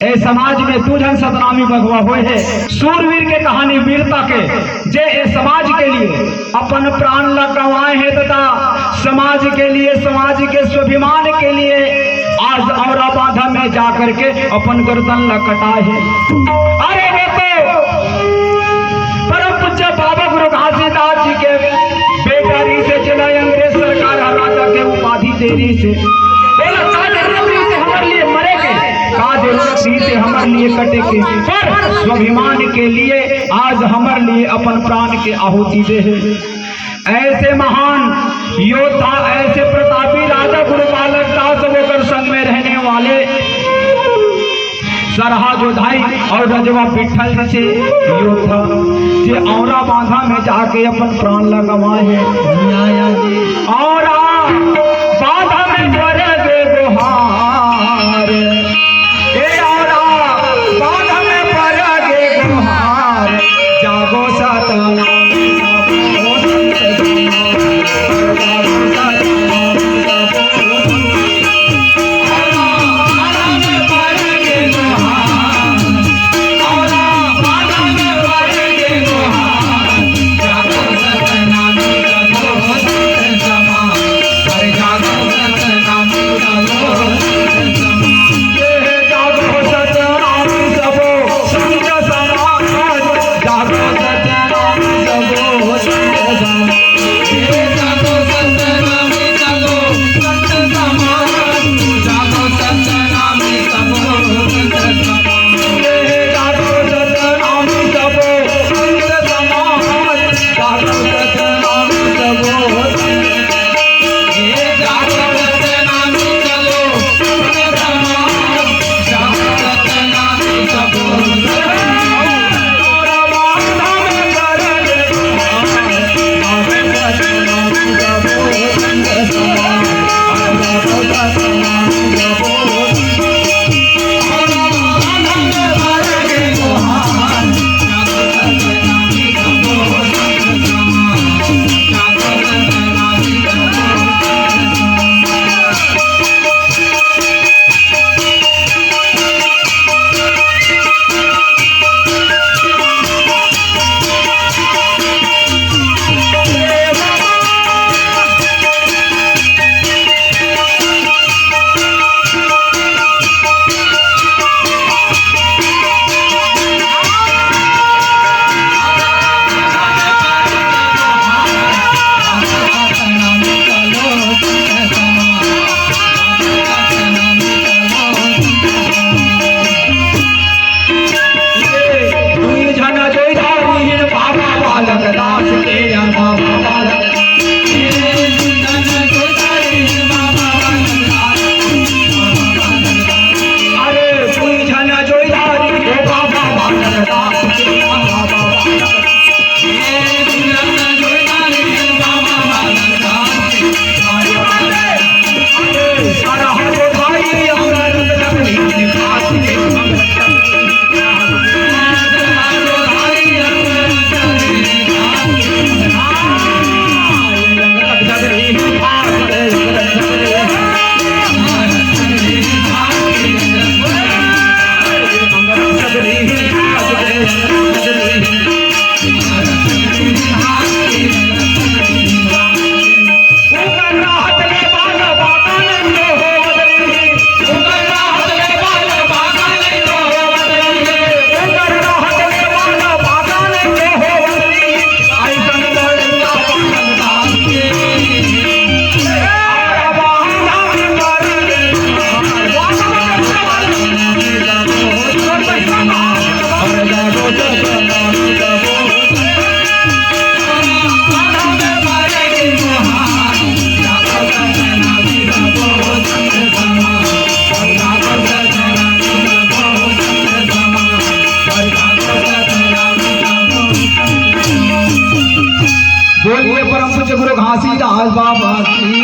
ए समाज में तुझन सतनामी भगवा हुए है सूरवीर के कहानी वीरता के जे ए समाज के लिए अपन प्राण लगवाए हैं तथा समाज के लिए समाज के स्वाभिमान के लिए आज औरंगाबाद में जाकर के अपन गर्दन लकटाए है। अरे देखो परम पूज्य बाबा गुरु घासीदास जी के बेकारी से चला अंग्रेज सरकार राजा के उपाधि देरी से हमारे लिए मरे के से हमारे लिए कटे के पर स्वाभिमान के लिए आज हमारे लिए अपन प्राण के आहुति दे है। ऐसे महान योद्धा ऐसे प्रतापी राजा गुरु बालक दास होकर संग में रहने वाले सरहा जोधाई और रजवा पिठल से योद्धा जे औरा बांधा में जाके अपन प्राण लगवाए और बांधा में करे दे गुहार जागो सतना बोलिए परम पूज्य गुरु घासीदास बाबा की